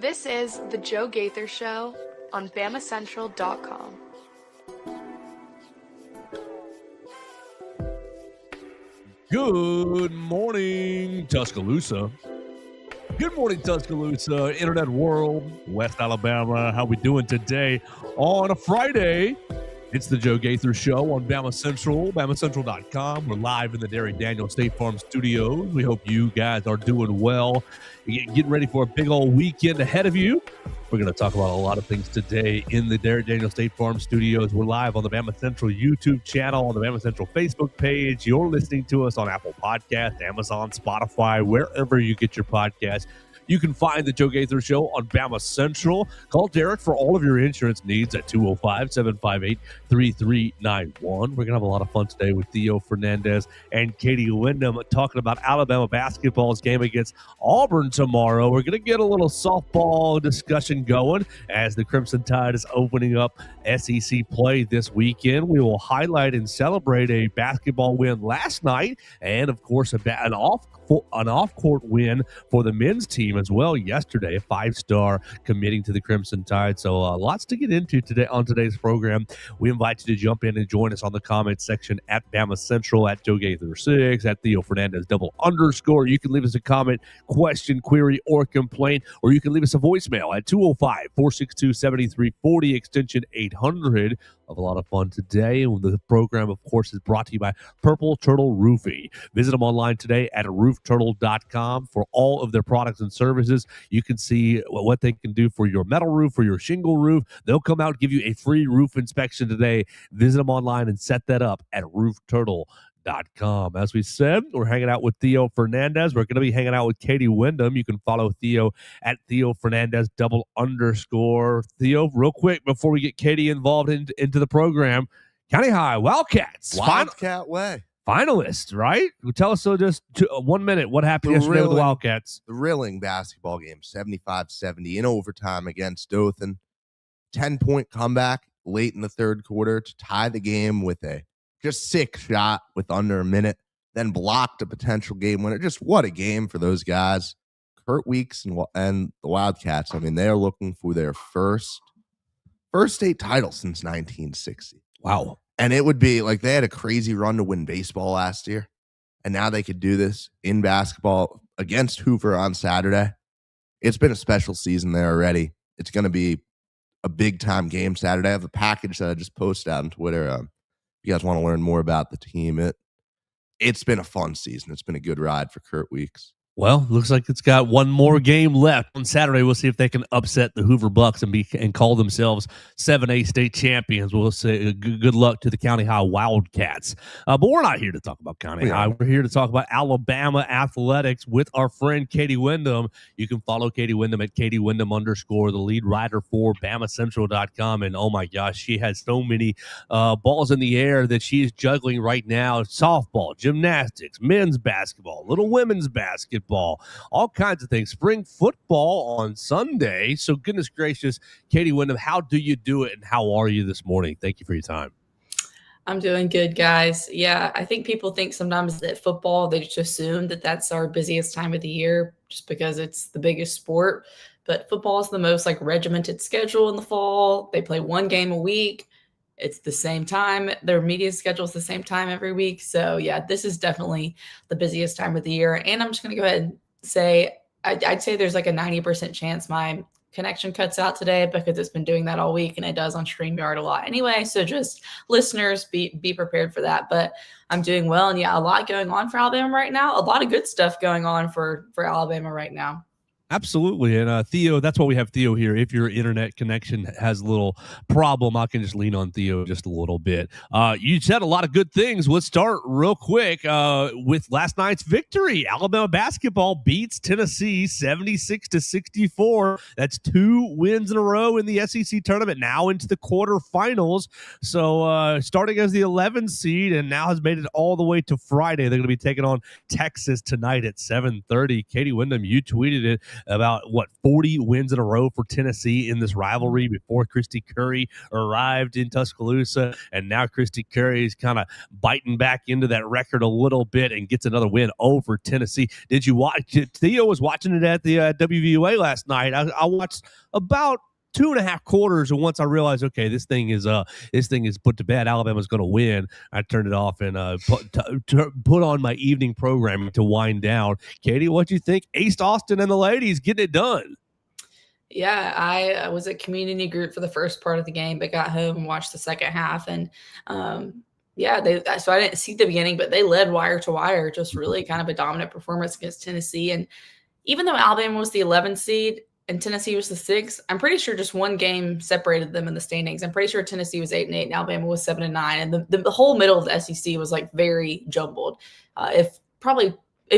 This is The Joe Gaither Show on BamaCentral.com. Good morning, Tuscaloosa. Good morning, Tuscaloosa, Internet World, West Alabama. How we doing today on a Friday? It's the Joe Gaither Show on BamaCentral, BamaCentral.com. We're live in the Derry Daniel State Farm Studios. We hope you guys are doing well. Getting ready for a big old weekend ahead of you. We're going to talk about a lot of things today in the Derry Daniel State Farm Studios. We're live on the BamaCentral YouTube channel, on the BamaCentral Facebook page. You're listening to us on Apple Podcasts, Amazon, Spotify, wherever you get your podcasts. You can find the Joe Gaither Show on BamaCentral. Call Derek for all of your insurance needs at 205-758-3391. We're going to have a lot of fun today with Theo, Fernandez, and Katie Windham talking about Alabama basketball's game against Auburn tomorrow. We're going to get a little softball discussion going as the Crimson Tide is opening up SEC play this weekend. We will highlight and celebrate a basketball win last night and, of course, an off-court win for the men's team as well yesterday, a 5-star committing to the Crimson Tide. So lots to get into today on today's program. We invite you to jump in and join us on the comments section at BamaCentral, at Joe Gaither 6, at Theo Fernandez _. You can leave us a comment, question, query, or complaint, or you can leave us a voicemail at 205-462-7340, extension 800. Of a lot of fun today. And the program, of course, is brought to you by Purple Turtle Roofing. Visit them online today at roofturtle.com for all of their products and services. You can see what they can do for your metal roof, for your shingle roof. They'll come out and give you a free roof inspection today. Visit them online and set that up at roofturtle.com. As we said, we're hanging out with Theo Fernandez. We're going to be hanging out with Katie Windham. You can follow Theo at Theo Fernandez _. Theo, real quick before we get Katie involved into the program, County High Wildcats. Wildcat way. Finalists, right? Tell us just 1 minute what happened yesterday with the Wildcats. Thrilling basketball game, 75-70 in overtime against Dothan. 10-point comeback late in the third quarter to tie the game with a just sick shot with under a minute, then blocked a potential game winner. Just what a game for those guys. Kurt Weeks and the Wildcats, I mean, they are looking for their first state title since 1960. Wow. And it would be like they had a crazy run to win baseball last year, and now they could do this in basketball against Hoover on Saturday. It's been a special season there already. It's going to be a big-time game Saturday. I have a package that I just posted out on Twitter. If you guys want to learn more about the team, it's been a fun season. It's been a good ride for Kurt Weeks. Well, looks like it's got one more game left. On Saturday, we'll see if they can upset the Hoover Bucks and call themselves 7A state champions. We'll say good luck to the County High Wildcats. But we're not here to talk about County High. We're here to talk about Alabama athletics with our friend Katie Windham. You can follow Katie Windham at Katie Windham _, the lead writer for BamaCentral.com. And oh my gosh, she has so many balls in the air that she is juggling right now. Softball, gymnastics, men's basketball, little women's basketball. All kinds of things. Spring football on Sunday. So goodness gracious, Katie Windham, how do you do it and how are you this morning? Thank you for your time. I'm doing good, guys. Yeah, I think people think sometimes that football, they just assume that that's our busiest time of the year just because it's the biggest sport. But football is the most regimented schedule in the fall. They play one game a week. It's the same time. Their media schedule is the same time every week. So, yeah, this is definitely the busiest time of the year. And I'm just going to go ahead and say, I'd say there's a 90% chance my connection cuts out today because it's been doing that all week, and it does on StreamYard a lot anyway. So just listeners, be prepared for that. But I'm doing well. And, yeah, a lot going on for Alabama right now. A lot of good stuff going on for Alabama right now. Absolutely. And Theo, that's why we have Theo here. If your internet connection has a little problem, I can just lean on Theo just a little bit. You said a lot of good things. Let's start real quick with last night's victory. Alabama basketball beats Tennessee 76-64. That's 2 wins in a row in the SEC tournament, now into the quarterfinals. So starting as the 11th seed and now has made it all the way to Friday. They're going to be taking on Texas tonight at 7:30. Katie Windham, you tweeted it. about 40 wins in a row for Tennessee in this rivalry before Christy Curry arrived in Tuscaloosa, and now Christy Curry is kind of biting back into that record a little bit and gets another win over Tennessee. Did you watch? Theo was watching it at the WVUA last night. I watched about 2.5 quarters, and once I realized, okay, this thing is put to bed. Alabama's going to win. I turned it off and put on my evening programming to wind down. Katie, what do you think? Ace Austin and the ladies getting it done. Yeah, I was at community group for the first part of the game, but got home and watched the second half. And so I didn't see the beginning, but they led wire to wire, just really kind of a dominant performance against Tennessee. And even though Alabama was the 11th seed and Tennessee was the 6th, I'm pretty sure just one game separated them in the standings. I'm pretty sure Tennessee was 8-8 and Alabama was 7-9. And the whole middle of the SEC was like very jumbled. If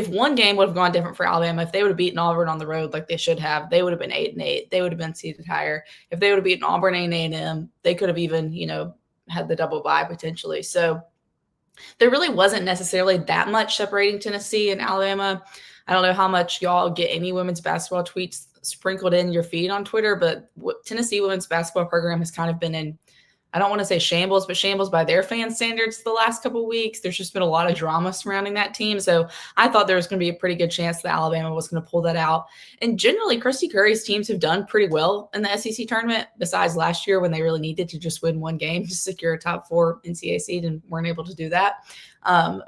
one game would have gone different for Alabama, if they would have beaten Auburn on the road like they should have, they would have been 8-8. They would have been seeded higher. If they would have beaten Auburn and A&M, they could have even, had the double bye potentially. So there really wasn't necessarily that much separating Tennessee and Alabama. I don't know how much y'all get any women's basketball tweets sprinkled in your feed on Twitter, but what Tennessee women's basketball program has kind of been in, I don't want to say shambles, but shambles by their fan standards the last couple of weeks. There's just been a lot of drama surrounding that team. So I thought there was going to be a pretty good chance that Alabama was going to pull that out. And generally, Christy Curry's teams have done pretty well in the SEC tournament, besides last year when they really needed to just win one game to secure a top 4 NCAA seed and weren't able to do that.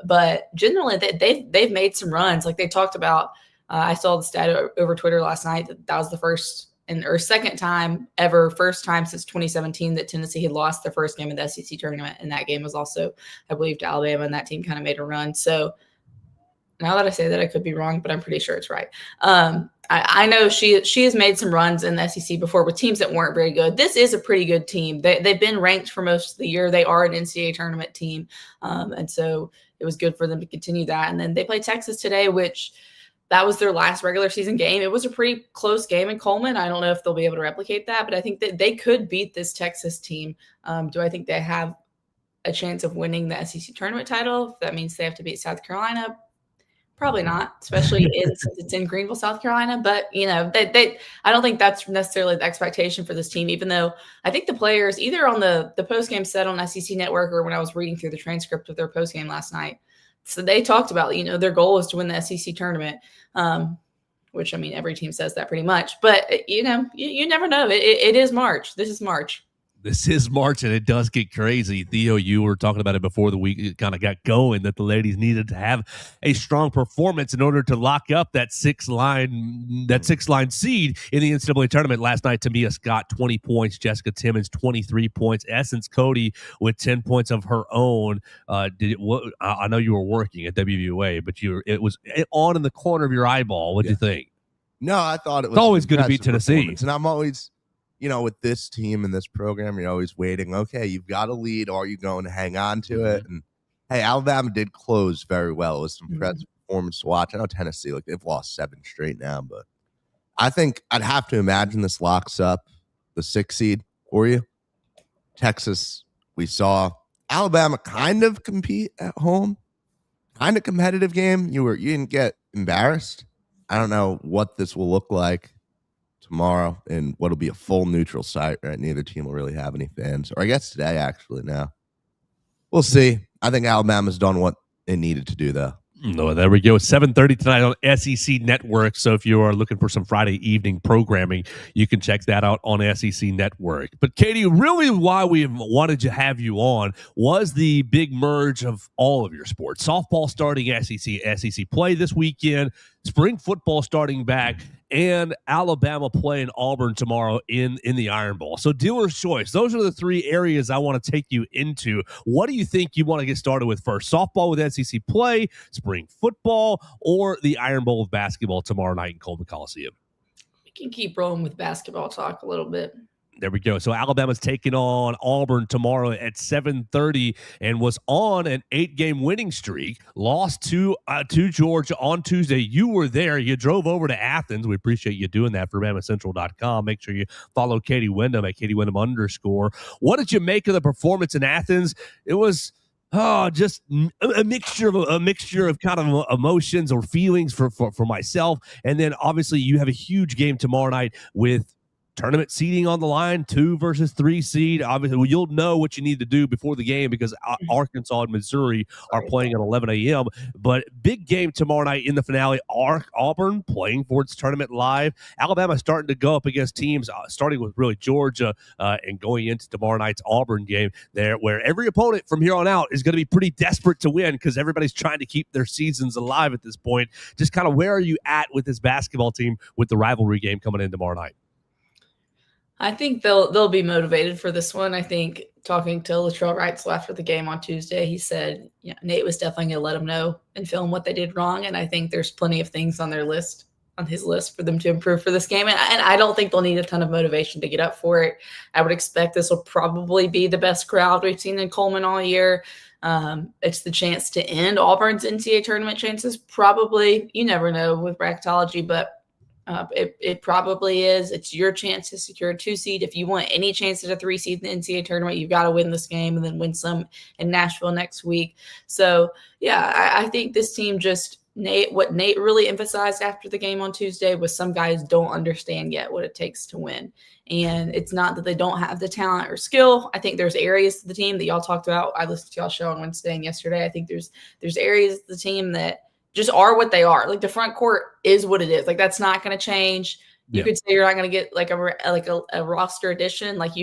But generally, they've made some runs. Like they talked about, I saw the stat over Twitter last night that was the first second time ever, first time since 2017 that Tennessee had lost their first game in the SEC tournament. And that game was also, I believe, to Alabama, and that team kind of made a run. So now that I say that, I could be wrong, but I'm pretty sure it's right. I know she has made some runs in the SEC before with teams that weren't very good. This is a pretty good team. They've been ranked for most of the year. They are an NCAA tournament team. And so it was good for them to continue that. And then they play Texas today, which that was their last regular season game. It was a pretty close game in Coleman. I don't know if they'll be able to replicate that, but I think that they could beat this Texas team. Do I think they have a chance of winning the SEC tournament title? If that means they have to beat South Carolina, probably not, especially since it's in Greenville, South Carolina. But, I don't think that's necessarily the expectation for this team, even though I think the players, either on the postgame set on SEC Network or when I was reading through the transcript of their postgame last night, so they talked about, their goal is to win the SEC tournament, which, every team says that pretty much. But, you never know. It is March. This is March. This is March, and it does get crazy. Theo, you were talking about it before the week kind of got going, that the ladies needed to have a strong performance in order to lock up that six-line seed in the NCAA tournament. Last night, Tamia Scott, 20 points. Jessica Timmons, 23 points. Essence Cody with 10 points of her own. I know you were working at WVUA, but it was on in the corner of your eyeball. What do you think? No, I thought it was always good to beat Tennessee. And I'm always... with this team and this program, you're always waiting. Okay, you've got a lead. Are you going to hang on to it? And hey, Alabama did close very well. It was some impressive performance to watch. I know Tennessee, they've lost 7 straight now, but I think I'd have to imagine this locks up the 6th seed for you. Texas, we saw Alabama kind of compete at home, kind of competitive game. You didn't get embarrassed. I don't know what this will look like tomorrow and what'll be a full neutral site, right? Neither team will really have any fans, or I guess today actually. Now we'll see. I think Alabama's done what it needed to do, though. No, there we go. 7:30 tonight on SEC Network. So if you are looking for some Friday evening programming, you can check that out on SEC Network. But Katie, really why we wanted to have you on was the big merge of all of your sports. Softball starting SEC play this weekend, spring football starting back, and Alabama playing Auburn tomorrow in the Iron Bowl. So dealer's choice. Those are the 3 areas I want to take you into. What do you think you want to get started with first? Softball with SEC play, spring football, or the Iron Bowl of basketball tomorrow night in Coleman Coliseum? We can keep rolling with basketball talk a little bit. There we go. So Alabama's taking on Auburn tomorrow at 7:30 and was on an 8-game winning streak. Lost to Georgia on Tuesday. You were there. You drove over to Athens. We appreciate you doing that for BamaCentral.com. Make sure you follow Katie Windham at Katie Windham _. What did you make of the performance in Athens? It was Oh, just a mixture of kind of emotions or feelings for myself, and then obviously you have a huge game tomorrow night with tournament seeding on the line, 2 versus 3 seed. Obviously, well, you'll know what you need to do before the game because Arkansas and Missouri are playing at 11 a.m. But big game tomorrow night in the finale. Auburn playing for its tournament live. Alabama starting to go up against teams, starting with really Georgia and going into tomorrow night's Auburn game there, where every opponent from here on out is going to be pretty desperate to win because everybody's trying to keep their seasons alive at this point. Just kind of where are you at with this basketball team with the rivalry game coming in tomorrow night? I think they'll be motivated for this one. I think talking to Latrell Wrightsell after the game on Tuesday, he said Nate was definitely going to let him know and film what they did wrong. And I think there's plenty of things on his list for them to improve for this game. And I don't think they'll need a ton of motivation to get up for it. I would expect this will probably be the best crowd we've seen in Coleman all year. It's the chance to end Auburn's NCAA tournament chances. Probably, you never know with bracketology, but it probably is. It's your chance to secure a 2 seed. If you want any chance at a 3 seed in the NCAA tournament, you've got to win this game and then win some in Nashville next week. So, yeah, I think this team what Nate really emphasized after the game on Tuesday was some guys don't understand yet what it takes to win. And it's not that they don't have the talent or skill. I think there's areas of the team that y'all talked about. I listened to y'all show on Wednesday and yesterday. I think there's areas of the team that just are what they are. Like the front court is what it is. Like that's not going to change. You could say you're not going to get like a roster addition, but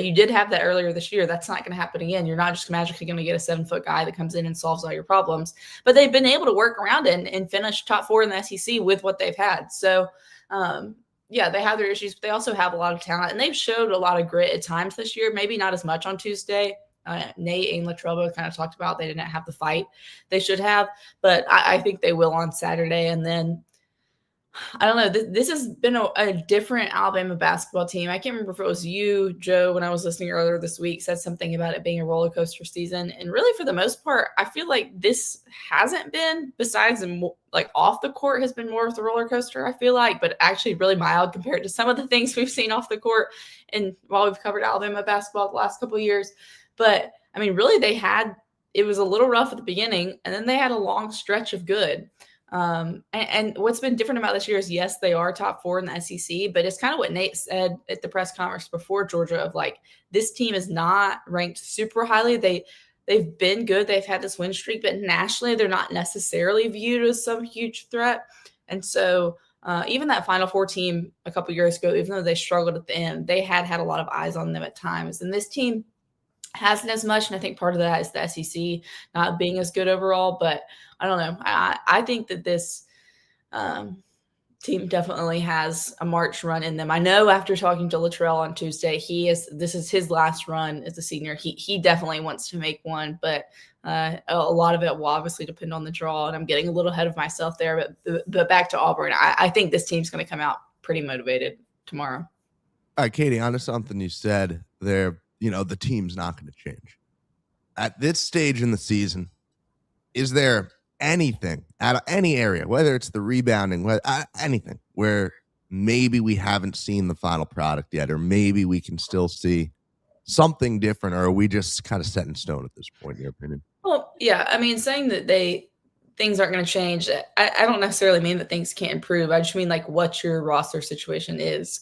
you did have that earlier this year. That's not going to happen again. You're not just magically going to get a 7-foot guy that comes in and solves all your problems. But they've been able to work around it and finish top 4 in the SEC with what they've had. So, yeah, they have their issues, but they also have a lot of talent, and they've showed a lot of grit at times this year. Maybe not as much on Tuesday. Nate and Latrell both kind of talked about they didn't have the fight they should have, but I think they will on Saturday. And then I don't know. This has been a different Alabama basketball team. I can't remember if it was you, Joe, when I was listening earlier this week, said something about it being a roller coaster season. And really, for the most part, I feel like this hasn't been, besides like off the court, has been more of the roller coaster, I feel like, but actually really mild compared to some of the things we've seen off the court. And while we've covered Alabama basketball the last couple of years, but I mean, really, it was a little rough at the beginning, and then they had a long stretch of good. And what's been different about this year is, yes, they are top 4 in the SEC, but it's kind of what Nate said at the press conference before Georgia of like, this team is not ranked super highly. They've been good. They've had this win streak, but nationally, they're not necessarily viewed as some huge threat. And so even that Final Four team a couple years ago, even though they struggled at the end, they had a lot of eyes on them at times. And this team hasn't as much, and I think part of that is the SEC not being as good overall. But I don't know. I think that this team definitely has a March run in them. I know after talking to Latrell on Tuesday, this is his last run as a senior. He definitely wants to make one, but a lot of it will obviously depend on the draw. And I'm getting a little ahead of myself there. But back to Auburn, I think this team's going to come out pretty motivated tomorrow. All right, Katie, on to something you said there. The team's not going to change. At this stage in the season, is there anything at any area, whether it's the rebounding, anything, where maybe we haven't seen the final product yet, or maybe we can still see something different, or are we just kind of set in stone at this point, in your opinion? Well, yeah, I mean, saying that things aren't going to change, I don't necessarily mean that things can't improve. I just mean like what your roster situation is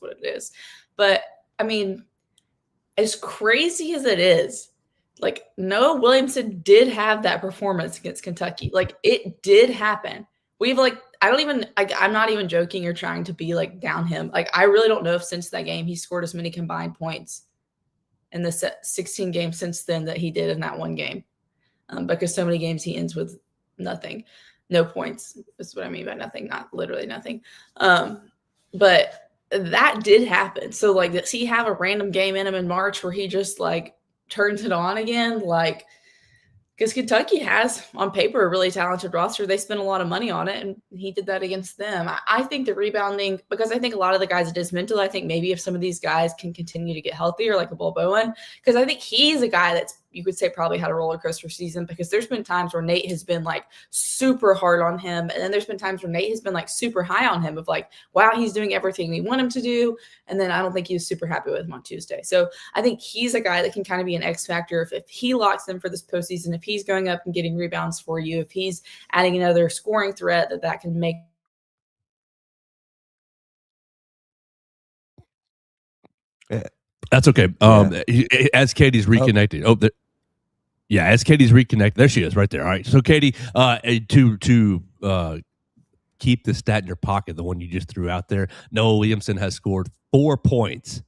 what it is. But I mean, as crazy as it is, like Noah Williamson did have that performance against Kentucky. Like it did happen. I'm not even joking or trying to be like down him. Like I really don't know if since that game he scored as many combined points in the 16 games since then that he did in that one game. Because so many games he ends with nothing, no points. That's what I mean by nothing, not literally nothing. But that did happen. So like, does he have a random game in him in March where he just like turns it on again? Like, because Kentucky has on paper a really talented roster. They spent a lot of money on it, and he did that against them. I think the rebounding, because I think a lot of the guys, it is mental. I think maybe if some of these guys can continue to get healthier, like a Bull Bowen, because I think he's a guy that's, you could say probably had a roller coaster season, because there's been times where Nate has been like super hard on him. And then there's been times where Nate has been like super high on him of like, wow, he's doing everything we want him to do. And then I don't think he was super happy with him on Tuesday. So I think he's a guy that can kind of be an X factor if he locks in for this postseason, if he's going up and getting rebounds for you, if he's adding another scoring threat that can make. That's okay. As Katie's reconnecting. As Katie's reconnecting. There she is right there. All right. So Katie, to keep the stat in your pocket, the one you just threw out there, Noah Williamson has scored 4 points.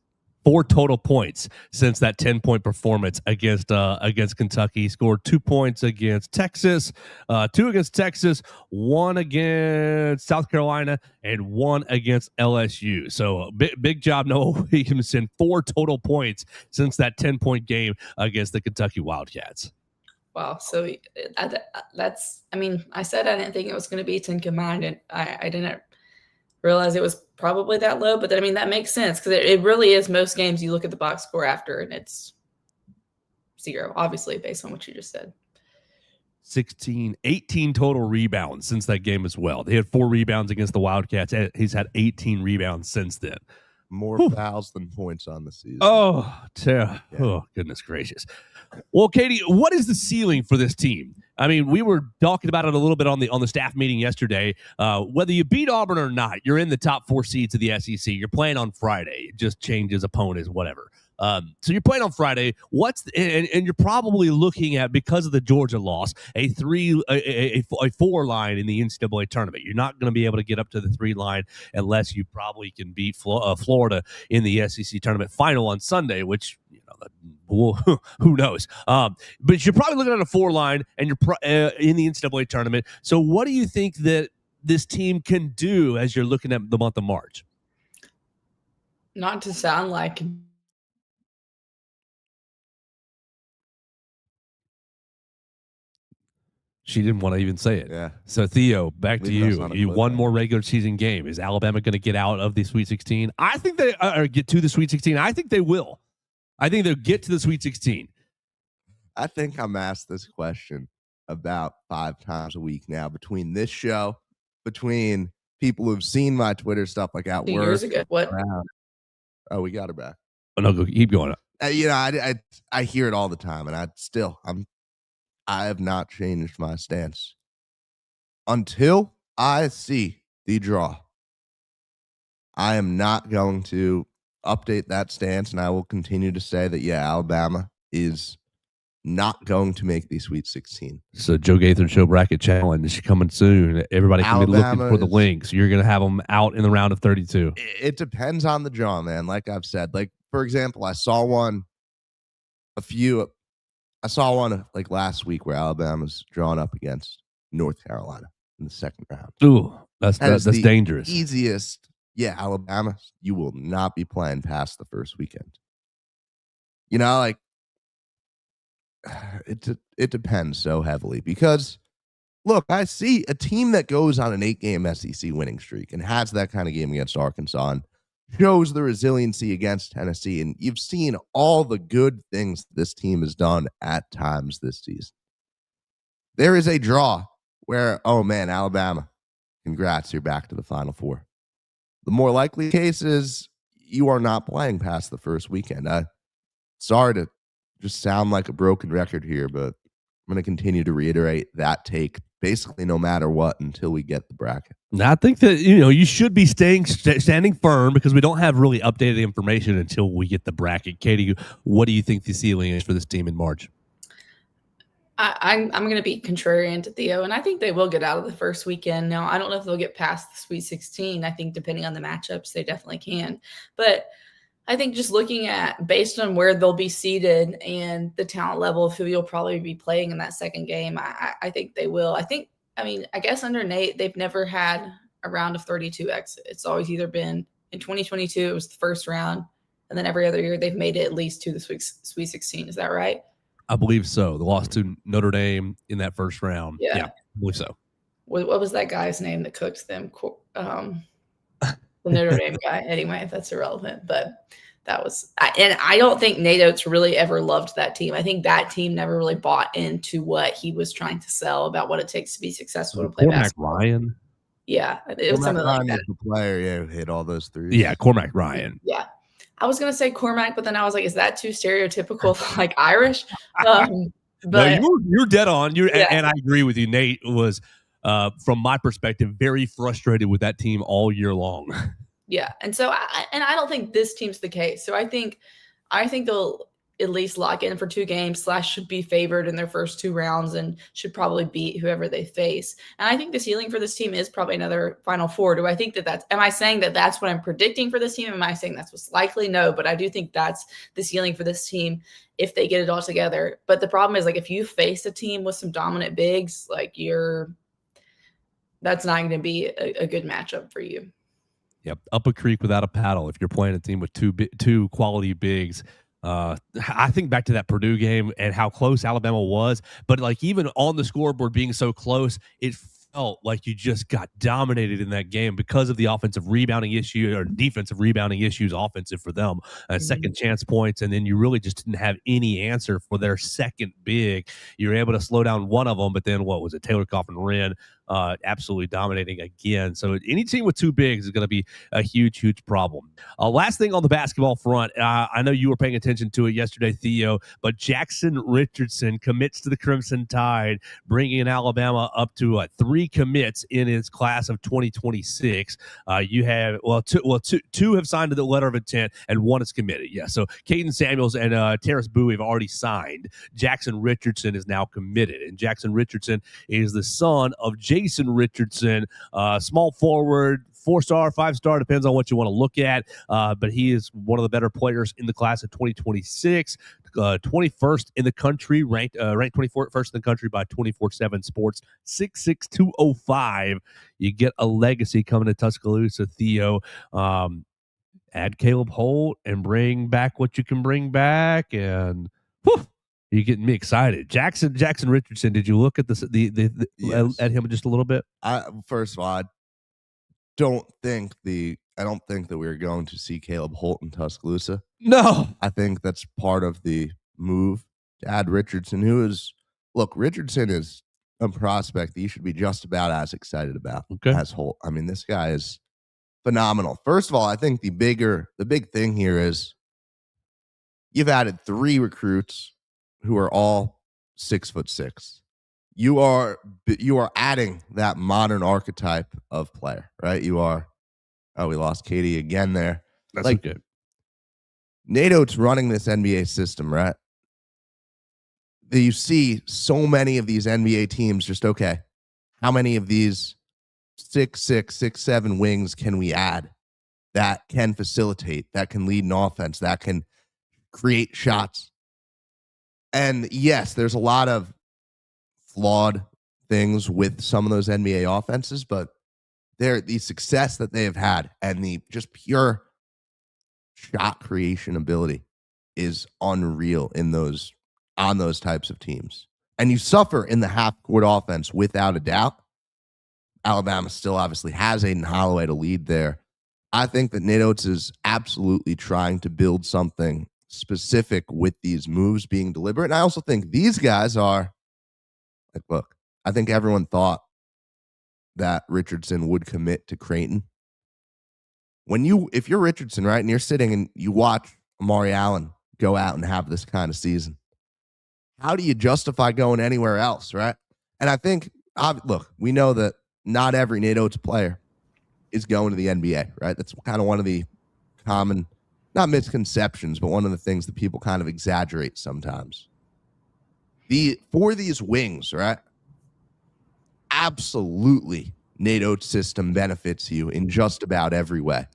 4 total points since that 10-point performance against Kentucky. He scored 2 points against Texas, 2 against Texas, 1 against South Carolina, and 1 against LSU. So big job, Noah Williamson. 4 total points since that 10-point game against the Kentucky Wildcats. Wow. So that's, I mean, I said I didn't think it was going to be 10 combined, and I didn't realize it was probably that low, but I mean, that makes sense, because it really is. Most games you look at the box score after and it's 0, obviously, based on what you just said. 18 total rebounds since that game as well. They had 4 rebounds against the Wildcats. He's had 18 rebounds since then. More fouls than points on the season. Oh, goodness gracious. Well, Katie, what is the ceiling for this team? I mean, we were talking about it a little bit on the staff meeting yesterday. Whether you beat Auburn or not, you're in the top 4 seeds of the SEC. You're playing on Friday. It just changes opponents, whatever. So you're playing on Friday. And you're probably looking at, because of the Georgia loss, a 4 line in the NCAA tournament. You're not going to be able to get up to the 3 line unless you probably can beat Florida in the SEC tournament final on Sunday, which, who knows? But you're probably looking at a 4 line, and you're in the NCAA tournament. So what do you think that this team can do as you're looking at the month of March? Not to sound like she didn't want to even say it. Yeah. So, Theo, back to you. You one clip. more regular season game. Is Alabama going to get out of the Sweet 16? I think they get to the Sweet 16. I think they will. I think they'll get to the Sweet 16. I think I'm asked this question about 5 times a week now, between this show, between people who've seen my Twitter stuff like at 2 work. years ago. What? Oh, we got her back. Oh, no, keep going. I hear it all the time, and I have not changed my stance until I see the draw. I am not going to update that stance, and I will continue to say that, Alabama is not going to make the Sweet 16. So Joe Gaither Show Bracket Challenge coming soon. Everybody can be looking for the links. You're going to have them out in the round of 32. It depends on the draw, man. Like I've said, like, for example, I saw one like last week where Alabama's drawn up against North Carolina in the second round. Ooh, that's dangerous. Easiest. Yeah, Alabama, you will not be playing past the first weekend. Like, it depends so heavily, because look, I see a team that goes on an 8-game SEC winning streak and has that kind of game against Arkansas and shows the resiliency against Tennessee. And you've seen all the good things this team has done at times this season. There is a draw where, oh man, Alabama, congrats, you're back to the Final Four. The more likely case is you are not playing past the first weekend. Sorry to just sound like a broken record here, but I'm going to continue to reiterate that take basically no matter what until we get the bracket. I think that, you should be standing firm, because we don't have really updated information until we get the bracket. Katie, what do you think the ceiling is for this team in March? I'm going to be contrarian to Theo, and I think they will get out of the first weekend. Now, I don't know if they'll get past the Sweet 16. I think depending on the matchups, they definitely can. But I think just looking at, based on where they'll be seated and the talent level of who you'll probably be playing in that second game, I think they will. I guess under Nate, they've never had a round of 32 exit. It's always either been, in 2022, it was the first round, and then every other year they've made it at least to the Sweet 16. Is that right? I believe so. The loss to Notre Dame in that first round. Yeah, I believe so. What was that guy's name that cooked them? The Notre Dame guy. Anyway, that's irrelevant. But And I don't think Nate Oates really ever loved that team. I think that team never really bought into what he was trying to sell about what it takes to be successful to play basketball. Ryan. Yeah, it was something like that. The player, who hit all those threes. Yeah, Cormac Ryan. Yeah. I was going to say Cormac, but then I was like, is that too stereotypical, like Irish? But no, you're dead on. And I agree with you. Nate was, from my perspective, very frustrated with that team all year long. Yeah, and so I don't think this team's the case. So I think they'll at least lock in for 2 games. / should be favored in their first 2 rounds and should probably beat whoever they face. And I think the ceiling for this team is probably another Final Four. Do I think am I saying that that's what I'm predicting for this team? Am I saying that's what's likely? No, but I do think that's the ceiling for this team if they get it all together. But the problem is, like, if you face a team with some dominant bigs, like that's not going to be a good matchup for you. Yep, up a creek without a paddle. If you're playing a team with two quality bigs, I think back to that Purdue game and how close Alabama was, but like even on the scoreboard being so close, it felt like you just got dominated in that game because of the offensive rebounding issue or defensive rebounding issues, offensive for them, second chance points, and then you really just didn't have any answer for their second big. You were able to slow down one of them, but then what was it? Taylor Coffin-Wren absolutely dominating again. So any team with 2 bigs is going to be a huge problem. Last thing on the basketball front, I know you were paying attention to it yesterday, Theo, but Jackson Richardson commits to the Crimson Tide, bringing Alabama up to 3 commits in his class of 2026. You have two have signed the letter of intent and 1 is committed. Yeah, so Caden Samuels and Terrace Bowie have already signed. Jackson Richardson is now committed, and Jackson Richardson is the son of Jason Richardson, small forward, 4-star, 5-star, depends on what you want to look at. But he is one of the better players in the class of 2026, 21st in the country, ranked 21st in the country by 24/7 Sports, 66205. You get a legacy coming to Tuscaloosa, Theo. Add Caleb Holt and bring back what you can bring back, and whew, you're getting me excited. Jackson Richardson, did you look at this Yes. at him just a little bit? First of all, I don't think that we're going to see Caleb Holt in Tuscaloosa. No. I think that's part of the move to add Richardson, Richardson is a prospect that you should be just about as excited about as Holt. I mean, this guy is phenomenal. First of all, I think the big thing here is you've added 3 recruits who are all 6'6". You are adding that modern archetype of player, right? We lost Katie again there. That's okay. Nate Oates running this NBA system, right? You see so many of these NBA teams just, okay, how many of these 6'6", 6'7" wings can we add that can facilitate, that can lead an offense, that can create shots? And yes, there's a lot of flawed things with some of those NBA offenses, but the success that they have had and the just pure shot creation ability is unreal on those types of teams. And you suffer in the half-court offense without a doubt. Alabama still obviously has Aiden Holloway to lead there. I think that Nate Oates is absolutely trying to build something specific with these moves being deliberate. And I also think these guys are look, I think everyone thought that Richardson would commit to Creighton. If you're Richardson, right, and you're sitting and you watch Amari Allen go out and have this kind of season, how do you justify going anywhere else, right? And I think, we know that not every Nate Oates player is going to the NBA, right? That's kind of one of the common, not misconceptions, but one of the things that people kind of exaggerate sometimes. For these wings, right? Absolutely, Nate Oates' system benefits you in just about every way.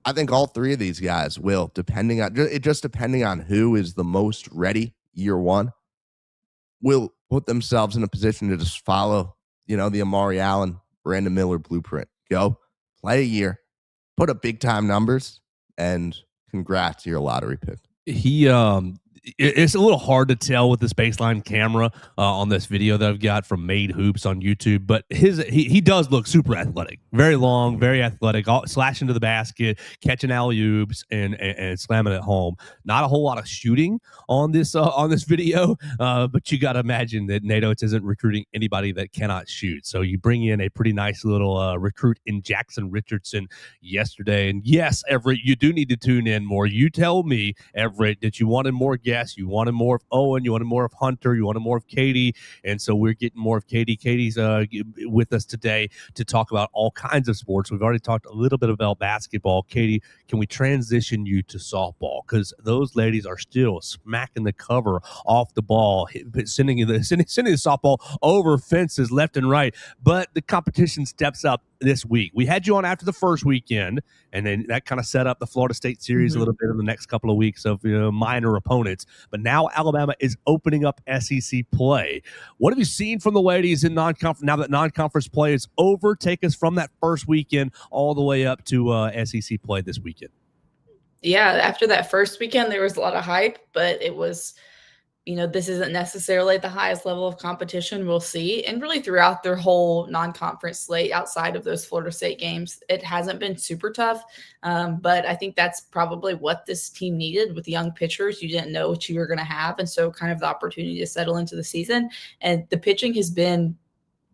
I think all 3 of these guys will, depending on who is the most ready year one, will put themselves in a position to just follow, the Amari Allen, Brandon Miller blueprint. Go play a year, put up big time numbers, and congrats, you're a lottery pick. It's a little hard to tell with this baseline camera on this video that I've got from Made Hoops on YouTube, but he does look super athletic, very long, very athletic, slashing to the basket, catching alley oops, and slamming it home. Not a whole lot of shooting on this video, but you got to imagine that NATO isn't recruiting anybody that cannot shoot. So you bring in a pretty nice little recruit in Jackson Richardson yesterday, and yes, Everett, you do need to tune in more. You tell me, Everett, that you wanted more guests. You wanted more of Owen. You wanted more of Hunter. You wanted more of Katie. And so we're getting more of Katie. Katie's with us today to talk about all kinds of sports. We've already talked a little bit about basketball. Katie, can we transition you to softball? Because those ladies are still smacking the cover off the ball, sending the softball over fences left and right. But the competition steps up this week. We had you on after the first weekend, and then that kind of set up the Florida State series a little bit in the next couple of weeks of minor opponents. But now Alabama is opening up SEC play. What have you seen from the ladies in non-conference now that non-conference play is over? Take us from that first weekend all the way up to SEC play this weekend. Yeah, after that first weekend, there was a lot of hype, but it was – this isn't necessarily the highest level of competition we'll see. And really throughout their whole non-conference slate outside of those Florida State games, it hasn't been super tough. But I think that's probably what this team needed with young pitchers. You didn't know what you were going to have. And so kind of the opportunity to settle into the season. And the pitching has been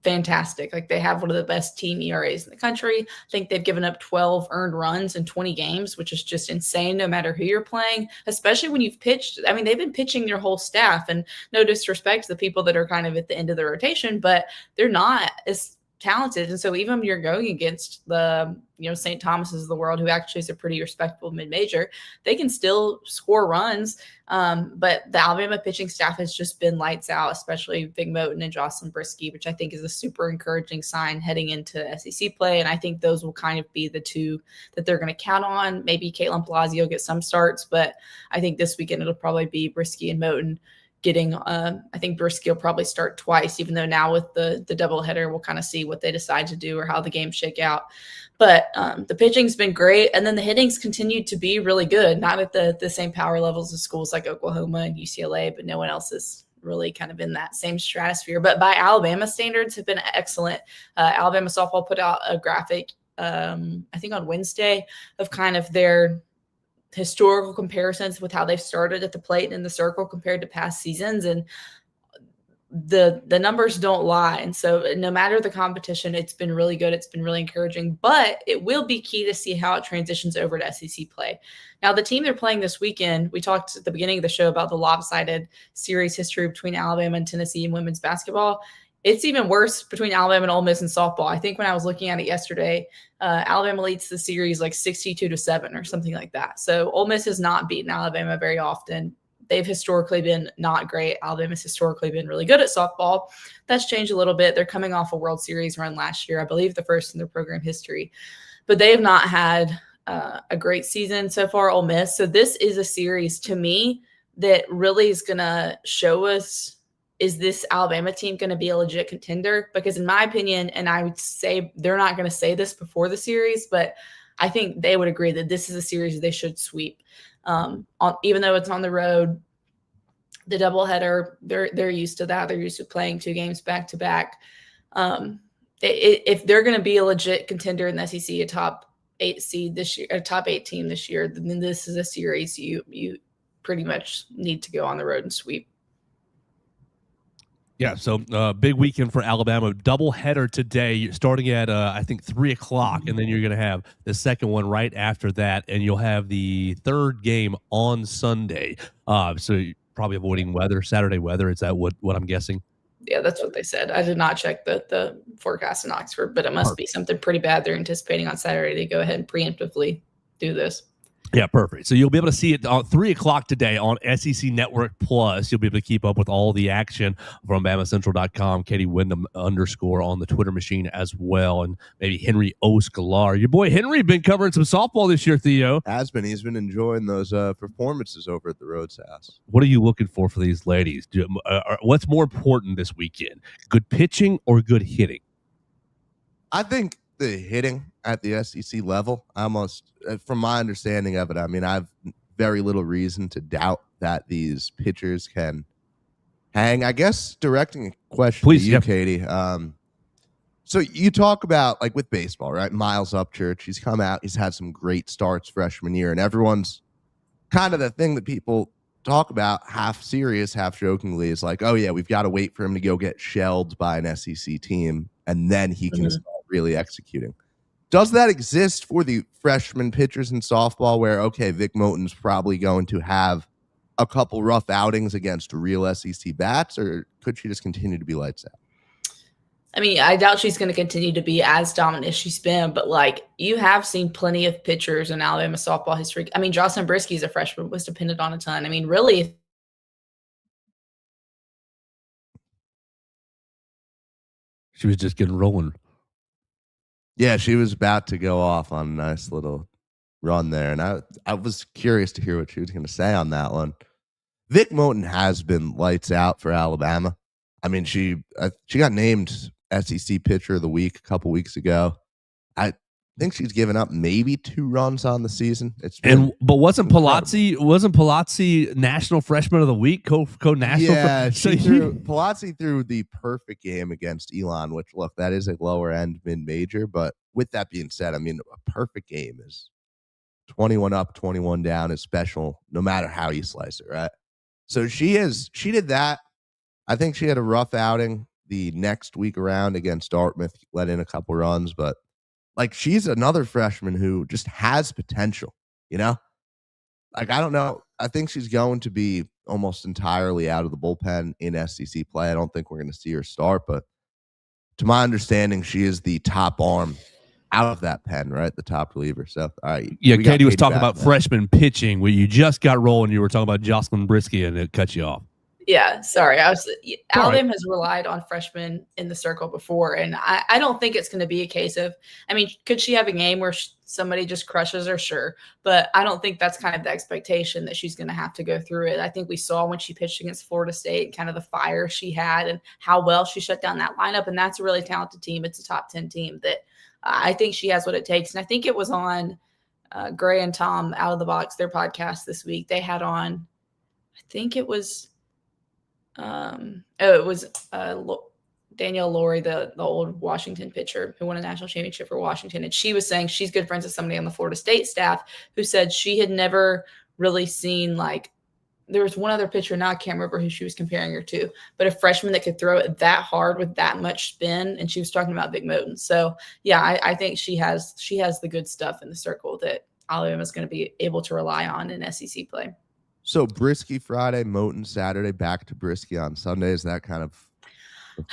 fantastic. Like, they have one of the best team ERAs in the country. I think they've given up 12 earned runs in 20 games, which is just insane no matter who you're playing, especially when you've pitched. I mean, they've been pitching their whole staff, and no disrespect to the people that are kind of at the end of the rotation, but they're not as talented. And so even when you're going against the, St. Thomas's of the world, who actually is a pretty respectable mid-major, they can still score runs. But the Alabama pitching staff has just been lights out, especially Vig Moten and Jocelyn Brisky, which I think is a super encouraging sign heading into SEC play. And I think those will kind of be the two that they're going to count on. Maybe Caitlin Palacio get some starts, but I think this weekend it'll probably be Brisky and Moten getting, I think Brisky will probably start twice, even though now with the doubleheader, we'll kind of see what they decide to do or how the games shake out. But the pitching's been great. And then the hitting's continued to be really good, not at the same power levels of schools like Oklahoma and UCLA, but no one else is really kind of in that same stratosphere. But by Alabama standards, have been excellent. Alabama softball put out a graphic, I think on Wednesday, of kind of their historical comparisons with how they've started at the plate and in the circle compared to past seasons, and the numbers don't lie. And so no matter the competition, it's been really good. It's been really encouraging, but it will be key to see how it transitions over to SEC play. Now, the team they're playing this weekend, we talked at the beginning of the show about the lopsided series history between Alabama and Tennessee in women's basketball. It's even worse between Alabama and Ole Miss in softball. I think when I was looking at it yesterday, Alabama leads the series like 62-7 or something like that. So Ole Miss has not beaten Alabama very often. They've historically been not great. Alabama's historically been really good at softball. That's changed a little bit. They're coming off a World Series run last year, I believe the first in their program history. But they have not had a great season so far, Ole Miss. So this is a series, to me, that really is going to show us, is this Alabama team going to be a legit contender? Because in my opinion, and I would say they're not going to say this before the series, but I think they would agree that this is a series they should sweep. Even though it's on the road, the doubleheader, they're used to that. They're used to playing two games back to back. If they're going to be a legit contender in the SEC, a top 8 seed this year, a top 8 team this year, then this is a series you pretty much need to go on the road and sweep. Yeah, so big weekend for Alabama. Doubleheader today, starting at, I think, 3 o'clock, and then you're going to have the second one right after that, and you'll have the third game on Sunday. So you're probably avoiding Saturday weather. Is that what I'm guessing? Yeah, that's what they said. I did not check the forecast in Oxford, but it must be something pretty bad they're anticipating on Saturday to go ahead and preemptively do this. Yeah, perfect. So you'll be able to see it on 3 o'clock today on SEC Network Plus. You'll be able to keep up with all the action from BamaCentral.com, Katie Windham _ on the Twitter machine as well, and maybe Henry O'Scalar. Your boy Henry been covering some softball this year, Theo. He's been enjoying those performances over at the Rhodes House. What are you looking for these ladies? What's more important this weekend, good pitching or good hitting? I think the hitting at the SEC level, almost from my understanding of it, I mean, I've very little reason to doubt that these pitchers can hang? I guess directing a question Please, to you, yep. Katie. So you talk about, like, with baseball, right? Miles Upchurch, he's come out, he's had some great starts freshman year, and everyone's kind of the thing that people talk about half serious, half jokingly is like, oh yeah, we've got to wait for him to go get shelled by an SEC team, and then he can start really executing. Does that exist for the freshman pitchers in softball where, okay, Vic Moten's probably going to have a couple rough outings against real SEC bats, or could she just continue to be lights out? I mean, I doubt she's going to continue to be as dominant as she's been, but like you have seen plenty of pitchers in Alabama softball history. I mean, Jocelyn Brisky's a freshman, was dependent on a ton. I mean, really, She was just getting rolling. Yeah, she was about to go off on a nice little run there, and I was curious to hear what she was going to say on that one. Vic Moten has been lights out for Alabama. I mean, she got named SEC Pitcher of the Week a couple weeks ago. I think she's given up maybe 2 runs on the season. But wasn't Palazzi National Freshman of the Week, co-national? Yeah, Palazzi threw the perfect game against Elon, which, look, that is a lower end mid-major. But with that being said, I mean, a perfect game is 21 up, 21 down is special, no matter how you slice it, right? So she did that. I think she had a rough outing the next week around against Dartmouth, let in a couple runs, but like she's another freshman who just has potential, you know? Like, I don't know. I think she's going to be almost entirely out of the bullpen in SEC play. I don't think we're going to see her start, but to my understanding, she is the top arm out of that pen, right? The top reliever. So, all right. Yeah, Katie was talking about freshman pitching where you just got rolling. You were talking about Jocelyn Brisky and it cut you off. Yeah, sorry. Alabama has relied on freshmen in the circle before, and I don't think it's going to be a case of, I mean, could she have a game where somebody just crushes her? Sure. But I don't think that's kind of the expectation that she's going to have to go through it. I think we saw when she pitched against Florida State kind of the fire she had and how well she shut down that lineup, and that's a really talented team. It's a top 10 team that I think she has what it takes. And I think it was on Gray and Tom Out of the Box, their podcast this week. They had on, I think it was Danielle Laurie, the old Washington pitcher who won a national championship for Washington. And she was saying she's good friends with somebody on the Florida State staff who said she had never really seen, like, there was one other pitcher, now I can't remember who she was comparing her to, but a freshman that could throw it that hard with that much spin. And she was talking about Vic Moten. So yeah, I think she has the good stuff in the circle that Alabama is going to be able to rely on in SEC play. So Brisky Friday, Moten Saturday, back to Brisky on Sunday. Is that kind of?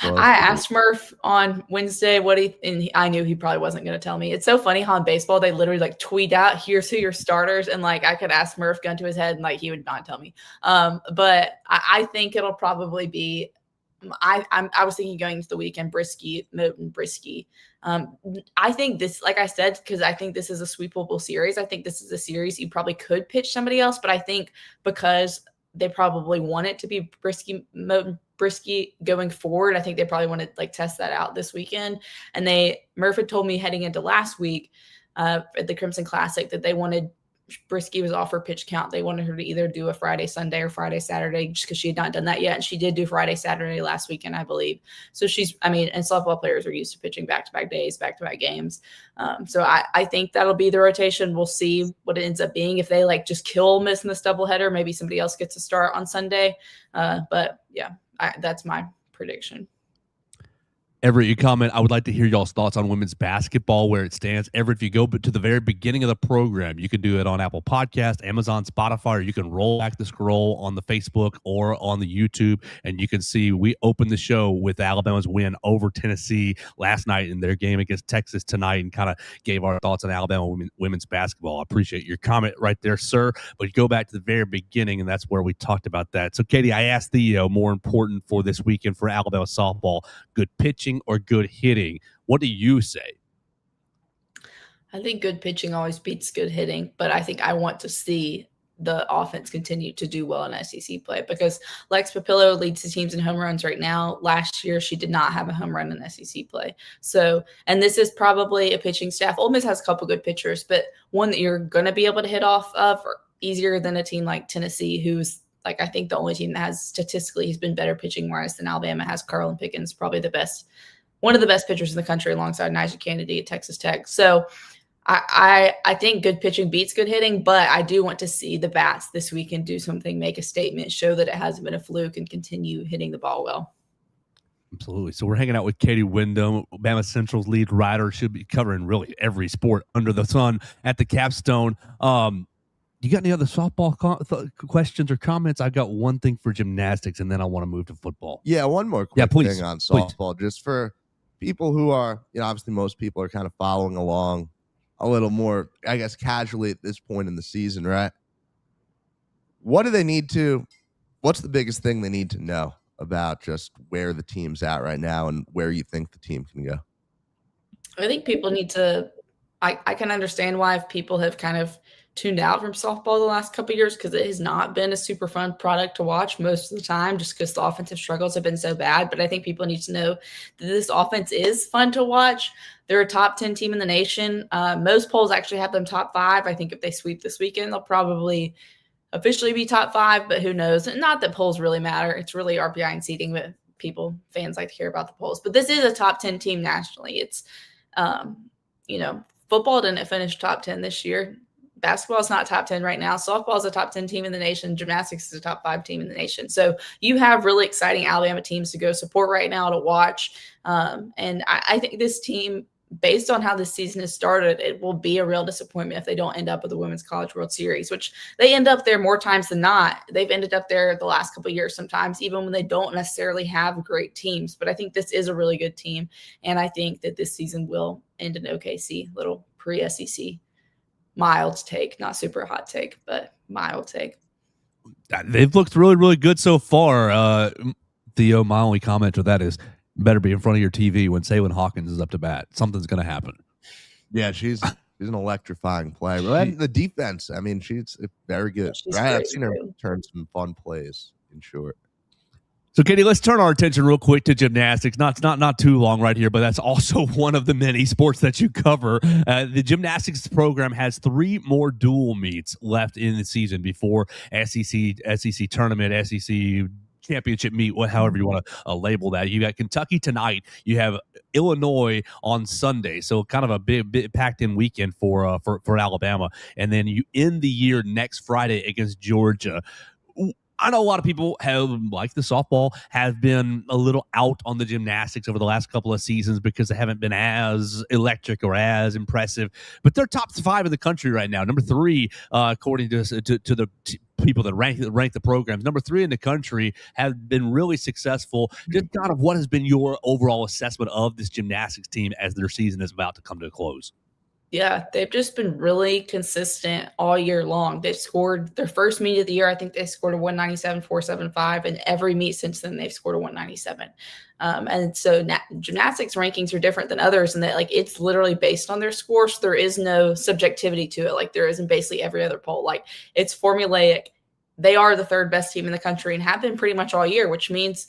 I asked Murph on Wednesday and I knew he probably wasn't going to tell me. It's so funny how in baseball they literally like tweet out, "Here's who your starters," and like I could ask Murph, gun to his head, and like he would not tell me. But I think it'll probably be. I was thinking going into the weekend, Brisky, Moten, Brisky. I think this, like I said, because I think this is a sweepable series. I think this is a series you probably could pitch somebody else, but I think because they probably want it to be Brisky, Moten, Brisky going forward, I think they probably want to like test that out this weekend. And Murph had told me heading into last week at the Crimson Classic that they wanted Brisky was off her pitch count. They wanted her to either do a Friday, Sunday or Friday, Saturday, just because she had not done that yet. And she did do Friday, Saturday last weekend, I believe. So and softball players are used to pitching back-to-back days, back-to-back games. So I think that'll be the rotation. We'll see what it ends up being. If they like just kill Ole Miss in this doubleheader, maybe somebody else gets a start on Sunday. But yeah, that's my prediction. Everett, you comment, I would like to hear y'all's thoughts on women's basketball, where it stands. Everett, if you go to the very beginning of the program, you can do it on Apple Podcast, Amazon, Spotify, or you can roll back the scroll on the Facebook or on the YouTube, and you can see we opened the show with Alabama's win over Tennessee last night in their game against Texas tonight and kind of gave our thoughts on Alabama women's basketball. I appreciate your comment right there, sir. But you go back to the very beginning, and that's where we talked about that. So, Katie, I asked Theo, more important for this weekend for Alabama softball, good pitching or good hitting? What do you say? I think good pitching always beats good hitting, but I think I want to see the offense continue to do well in SEC play because Lex Papillo leads the teams in home runs right now. Last year, she did not have a home run in SEC play. So, and this is probably a pitching staff. Ole Miss has a couple good pitchers, but one that you're going to be able to hit off of easier than a team like Tennessee, who's Like, I think the only team that has statistically has been better pitching wise than Alabama has Carlin Pickens, probably one of the best pitchers in the country alongside Nigel Kennedy at Texas Tech. So I think good pitching beats good hitting, but I do want to see the bats this weekend do something, make a statement, show that it hasn't been a fluke, and continue hitting the ball well. Absolutely. So we're hanging out with Katie Windham, BamaCentral's lead writer. Should be covering really every sport under the sun at the capstone. You got any other softball questions or comments? I've got one thing for gymnastics, and then I want to move to football. Yeah, one more quick thing on softball, just for people who are, obviously most people are kind of following along a little more, I guess, casually at this point in the season, right? What do they need to, what's the biggest thing they need to know about just where the team's at right now and where you think the team can go? I think people need to, I can understand why if people have kind of tuned out from softball the last couple of years, because it has not been a super fun product to watch most of the time, just because the offensive struggles have been so bad. But I think people need to know that this offense is fun to watch. They're a top 10 team in the nation. Most polls actually have them top 5. I think if they sweep this weekend, they'll probably officially be top 5, but who knows? Not that polls really matter. It's really RPI and seeding, but fans like to hear about the polls. But this is a top 10 team nationally. It's, football didn't finish top 10 this year. Basketball is not top 10 right now. Softball is a top 10 team in the nation. Gymnastics is a top 5 team in the nation. So you have really exciting Alabama teams to go support right now, to watch. And I think this team, based on how this season has started, it will be a real disappointment if they don't end up with the Women's College World Series, which they end up there more times than not. They've ended up there the last couple of years sometimes, even when they don't necessarily have great teams. But I think this is a really good team, and I think that this season will end in OKC, little pre-SEC. Mild take, not super hot take, but mild take. They've looked really, really good so far. Theo, my only comment to that is better be in front of your TV when Salyn Hawkins is up to bat. Something's going to happen. Yeah, she's an electrifying player. And the defense, she's very good. Right? I've seen her turn some fun plays, in short. So, Katie, let's turn our attention real quick to gymnastics. Not too long right here, but that's also one of the many sports that you cover. The gymnastics program has 3 more dual meets left in the season before SEC tournament, SEC championship meet, however you want to label that. You got Kentucky tonight. You have Illinois on Sunday. So kind of a big packed in weekend for Alabama. And then you end the year next Friday against Georgia. I know a lot of people have, like the softball, have been a little out on the gymnastics over the last couple of seasons because they haven't been as electric or as impressive. But they're top 5 in the country right now. Number 3, according to the people that rank the programs. Number 3 in the country, have been really successful. Just kind of what has been your overall assessment of this gymnastics team as their season is about to come to a close? Yeah, they've just been really consistent all year long. They've scored their first meet of the year. I think they scored a 197.475, and every meet since then they've scored a 197. And so gymnastics rankings are different than others in that, like, it's literally based on their scores. So there is no subjectivity to it, like there is in basically every other poll. Like, it's formulaic. They are the 3rd best team in the country and have been pretty much all year, which means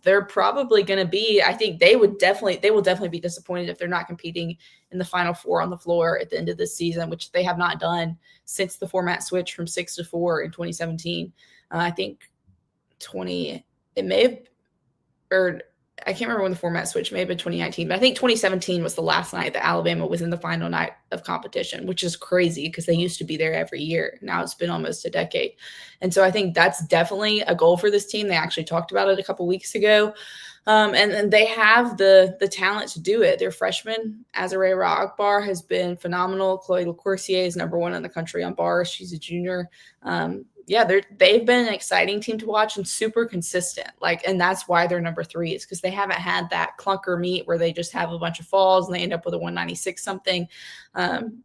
they're probably going to be, I think they will definitely be disappointed if they're not competing in the Final 4 on the floor at the end of this season, which they have not done since the format switch from 6 to 4 in 2017. I think I can't remember when the format switched. It may have been 2019, but I think 2017 was the last night that Alabama was in the final night of competition, which is crazy because they used to be there every year. Now it's been almost a decade. And so I think that's definitely a goal for this team. They actually talked about it a couple weeks ago. And they have the talent to do it. Their freshman, Azariah Akbar, has been phenomenal. Chloe LaCourcier is number 1 in the country on bars. She's a junior. They've been an exciting team to watch and super consistent. And that's why they're number 3, is because they haven't had that clunker meet where they just have a bunch of falls and they end up with a 196 something.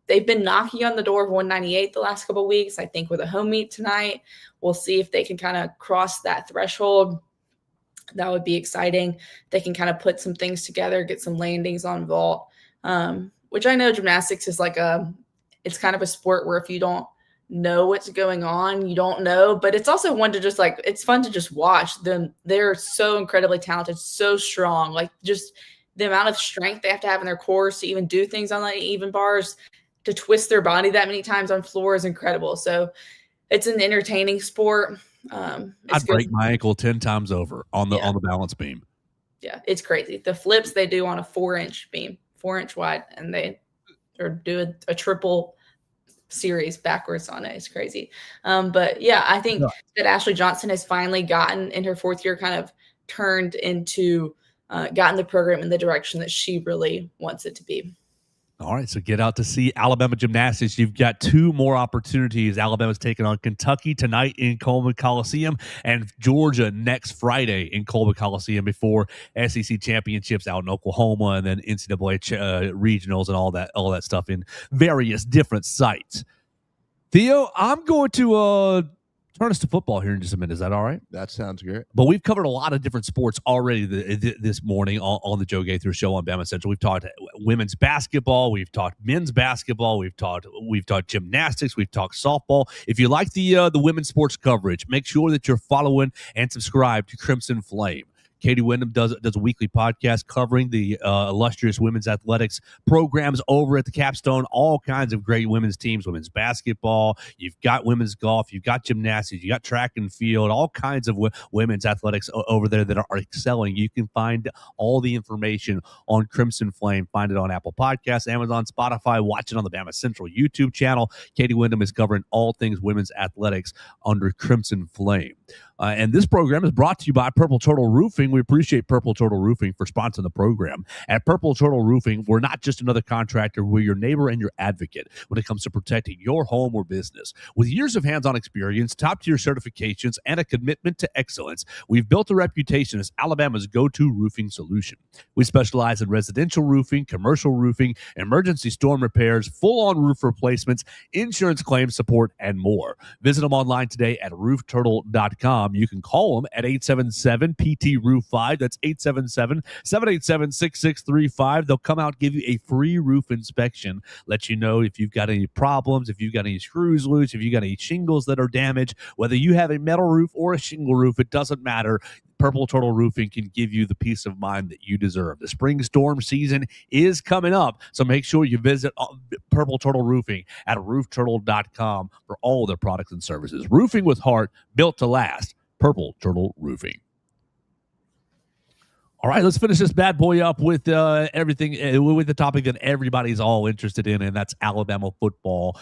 They've been knocking on the door of 198 the last couple of weeks. I think with a home meet tonight, we'll see if they can kind of cross that threshold. That would be exciting. They can kind of put some things together, get some landings on vault, which I know gymnastics is it's kind of a sport where if you don't know what's going on, you don't know, but it's also one to just it's fun to just watch them. They're so incredibly talented, so strong, just the amount of strength they have to have in their cores to even do things on the even bars, to twist their body that many times on floor is incredible. So it's an entertaining sport. I'd break my ankle 10 times over on the balance beam. Yeah, it's crazy. The flips they do on a 4-inch beam, 4-inch wide, and they are doing a triple series backwards on it. It's crazy. But yeah, I think that Ashley Johnson has finally gotten in her 4th year kind of turned into gotten the program in the direction that she really wants it to be. All right, so get out to see Alabama gymnastics. You've got 2 more opportunities. Alabama's taking on Kentucky tonight in Coleman Coliseum and Georgia next Friday in Coleman Coliseum before SEC championships out in Oklahoma and then NCAA regionals and all that stuff in various different sites. Theo, I'm going to turn us to football here in just a minute. Is that all right? That sounds great. But we've covered a lot of different sports already this morning on the Joe Gaither Show on BamaCentral. We've talked women's basketball. We've talked men's basketball. We've talked gymnastics. We've talked softball. If you like the women's sports coverage, make sure that you're following and subscribe to Crimson Flame. Katie Windham does a weekly podcast covering the illustrious women's athletics programs over at the Capstone. All kinds of great women's teams, women's basketball. You've got women's golf. You've got gymnastics. You got track and field. All kinds of women's athletics over there that are excelling. You can find all the information on Crimson Flame. Find it on Apple Podcasts, Amazon, Spotify. Watch it on the BamaCentral YouTube channel. Katie Windham is covering all things women's athletics under Crimson Flame. And this program is brought to you by Purple Turtle Roofing. We appreciate Purple Turtle Roofing for sponsoring the program. At Purple Turtle Roofing, we're not just another contractor. We're your neighbor and your advocate when it comes to protecting your home or business. With years of hands-on experience, top-tier certifications, and a commitment to excellence, we've built a reputation as Alabama's go-to roofing solution. We specialize in residential roofing, commercial roofing, emergency storm repairs, full-on roof replacements, insurance claim support, and more. Visit them online today at roofturtle.com. You can call them at 877-PT-ROOF-5. That's 877-787-6635. They'll come out, give you a free roof inspection, let you know if you've got any problems, if you've got any screws loose, if you've got any shingles that are damaged. Whether you have a metal roof or a shingle roof, it doesn't matter. Purple Turtle Roofing can give you the peace of mind that you deserve. The spring storm season is coming up, so make sure you visit Purple Turtle Roofing at roofturtle.com for all their products and services. Roofing with heart, built to last. Purple Turtle Roofing. All right, let's finish this bad boy up with everything, with the topic that everybody's all interested in, and that's Alabama football.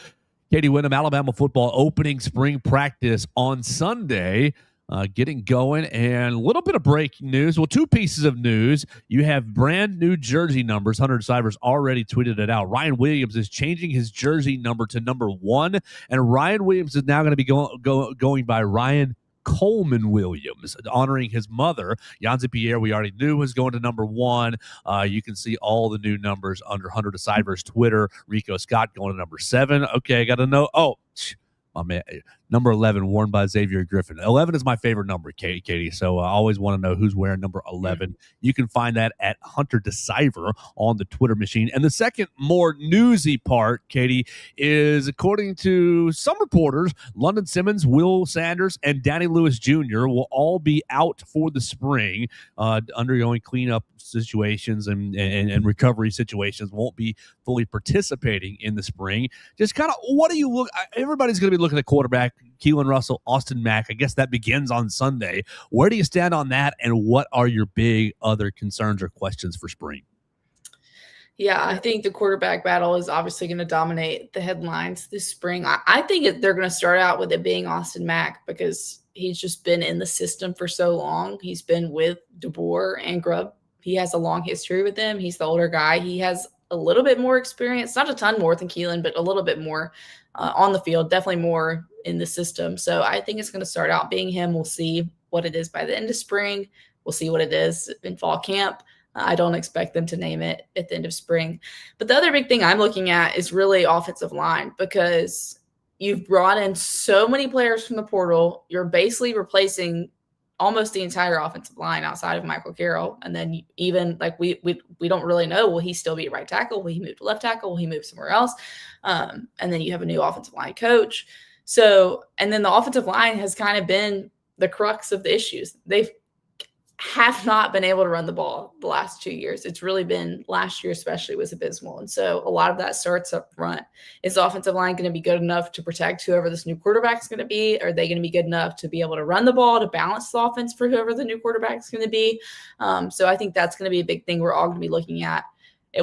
Katie Windham, Alabama football opening spring practice on Sunday. Getting going, and a little bit of breaking news. Well, 2 pieces of news. You have brand new jersey numbers. Hunter Cybers already tweeted it out. Ryan Williams is changing his jersey number to number 1, and Ryan Williams is now going to be going by Ryan Coleman Williams, honoring his mother. Yanzi Pierre, we already knew, was going to number 1. You can see all the new numbers under Hunter Cybers' Twitter. Rico Scott going to number 7. Okay, I got to know. Oh, my man, number 11, worn by Xavier Griffin. 11 is my favorite number, Katie. So I always want to know who's wearing number 11. You can find that at Hunter Decipher on the Twitter machine. And the second, more newsy part, Katie, is according to some reporters, London Simmons, Will Sanders, and Danny Lewis Jr. will all be out for the spring, undergoing cleanup situations and recovery situations, won't be fully participating in the spring. Just kind of, what do you look? Everybody's going to be looking at quarterback, Keelan Russell, Austin Mack. I guess that begins on Sunday. Where do you stand on that, and what are your big other concerns or questions for spring? Yeah, I think the quarterback battle is obviously going to dominate the headlines this spring. I think they're going to start out with it being Austin Mack because he's just been in the system for so long. He's been with DeBoer and Grubb. He has a long history with them. He's the older guy. He has a little bit more experience, not a ton more than Keelan, but a little bit more on the field, definitely more in the system. So I think it's going to start out being him. We'll see what it is by the end of spring. We'll see what it is in fall camp. I don't expect them to name it at the end of spring. But the other big thing I'm looking at is really offensive line, because you've brought in so many players from the portal. You're basically replacing almost the entire offensive line outside of Michael Carroll. And then even like we don't really know, will he still be right tackle? Will he move to left tackle? Will he move somewhere else? And then you have a new offensive line coach. So, and then the offensive line has kind of been the crux of the issues. have not been able to run the ball the last 2 years. It's really been last year, especially, was abysmal. And so a lot of that starts up front. Is the offensive line going to be good enough to protect whoever this new quarterback is going to be? Are they going to be good enough to be able to run the ball, to balance the offense for whoever the new quarterback is going to be? So I think that's going to be a big thing we're all going to be looking at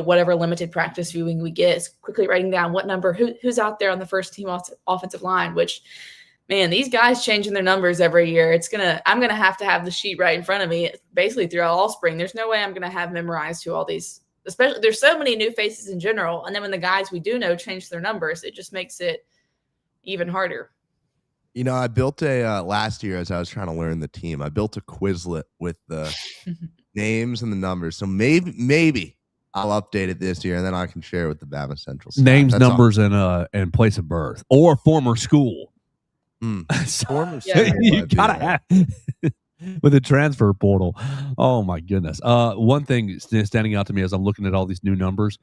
whatever limited practice viewing we get, is quickly writing down what number, who's out there on the first team offensive line, which, man, these guys changing their numbers every year. I'm going to have the sheet right in front of me basically throughout all spring. There's no way I'm going to have memorized who all these, especially there's so many new faces in general. And then when the guys we do know change their numbers, it just makes it even harder. You know, I built last year as I was trying to learn the team, I built a Quizlet with the names and the numbers. So maybe I'll update it this year, and then I can share it with the BamaCentral staff. Names, numbers, and place of birth or former school. Former school. You gotta have with the transfer portal. Oh my goodness. One thing standing out to me as I'm looking at all these new numbers,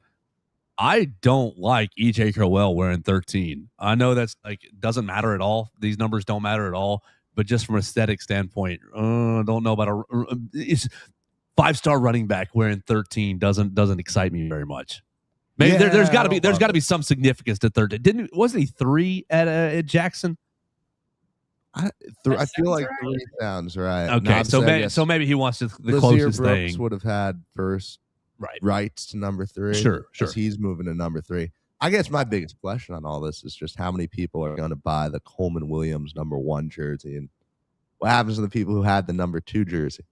I don't like EJ Crowell wearing 13. I know that's doesn't matter at all. These numbers don't matter at all. But just from an aesthetic standpoint, I don't know about it's 5-star running back wearing 13 doesn't excite me very much. Maybe there's got to be some significance to 13. Wasn't he 3 at Jackson? I feel like right. 3 sounds right. Okay, so maybe he wants to the closest Brooks thing. Would have had first rights to number 3. Sure. He's moving to number 3. I guess my biggest question on all this is just how many people are going to buy the Coleman Williams number 1 jersey, and what happens to the people who had the number 2 jersey?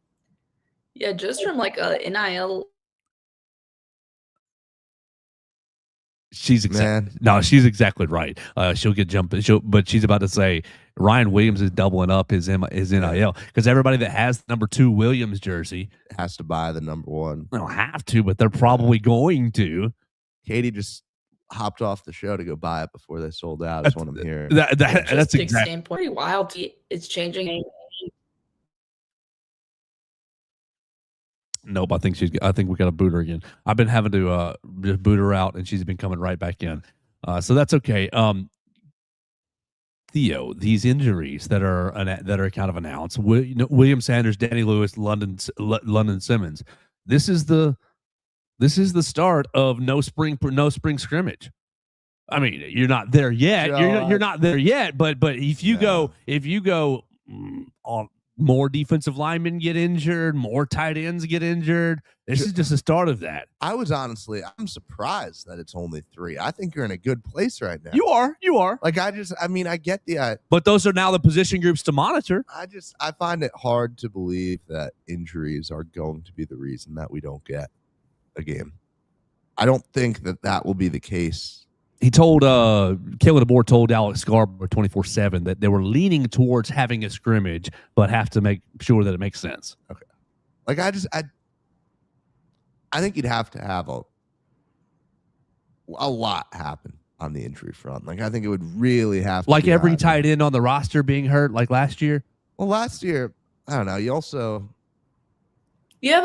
Yeah, just from a NIL. She's exactly right. She'll get jumped, but she's about to say Ryan Williams is doubling up his NIL because everybody that has the number 2 Williams jersey has to buy the number 1. They don't have to, but they're probably going to. Katie just hopped off the show to go buy it before they sold out. That's what I'm hearing. That's exactly pretty wild. It's changing. Nope, I think we got to boot her again. I've been having to just boot her out, and she's been coming right back in. So that's okay. Theo, these injuries that are kind of announced: William Sanders, Danny Lewis, London Simmons. This is the start of no spring scrimmage. I mean, you're not there yet. You're not there yet. But if you go on. More defensive linemen get injured, more tight ends get injured. This is just the start of that. I'm surprised that it's only 3. I think you're in a good place right now. You are. I get the but those are now the position groups to monitor. I find it hard to believe that injuries are going to be the reason that we don't get a game. I don't think that will be the case. He told Kalen DeBoer told Alex Scarborough 24/7 that they were leaning towards having a scrimmage, but have to make sure that it makes sense. Okay, I think you'd have to have a lot happen on the injury front. I think it would really have to every tight end on the roster being hurt like last year. Well, last year, I don't know. You have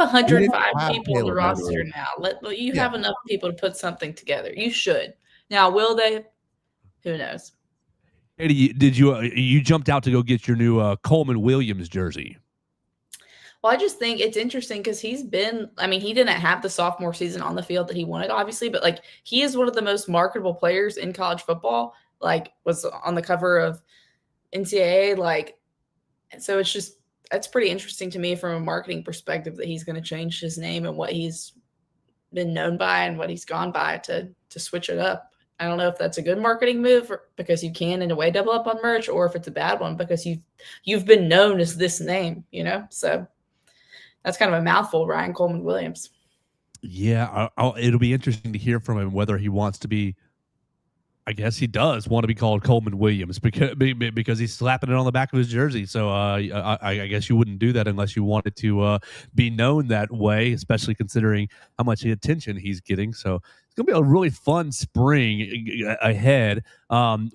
105 people on the roster now. You have enough people to put something together. You should. Now, will they? Who knows? Katie, did you jumped out to go get your new Coleman Williams jersey? Well, I just think it's interesting because he didn't have the sophomore season on the field that he wanted, obviously, but he is one of the most marketable players in college football. Was on the cover of NCAA. So that's pretty interesting to me from a marketing perspective that he's going to change his name and what he's been known by and what he's gone by to switch it up. I don't know if that's a good marketing move because you can in a way double up on merch, or if it's a bad one because you've been known as this name, So that's kind of a mouthful, Ryan Coleman Williams. Yeah, it'll be interesting to hear from him whether he wants to be. I guess he does want to be called Coleman Williams because he's slapping it on the back of his jersey. So I guess you wouldn't do that unless you wanted to be known that way, especially considering how much attention he's getting. So it's going to be a really fun spring ahead.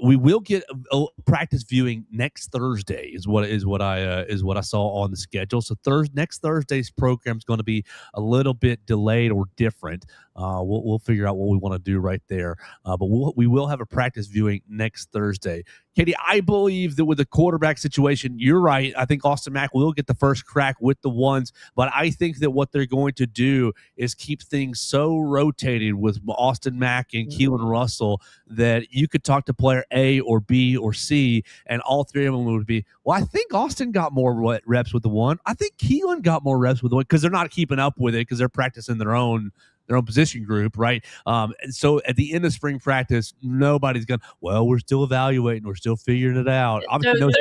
We will get a practice viewing next Thursday is what I saw on the schedule. So next Thursday's program is going to be a little bit delayed or different. We'll figure out what we want to do right there. But we will have a practice viewing next Thursday. Katie, I believe that with the quarterback situation, you're right. I think Austin Mack will get the first crack with the ones, but I think that what they're going to do is keep things so rotated with Austin Mack and Keelan Russell that you could talk to player A or B or C, and all three of them would be, well, I think Austin got more reps with the one. I think Keelan got more reps with the one, because they're not keeping up with it because they're practicing their own position group, right? And so at the end of spring practice, nobody's going, well, we're still evaluating. We're still figuring it out. Obviously,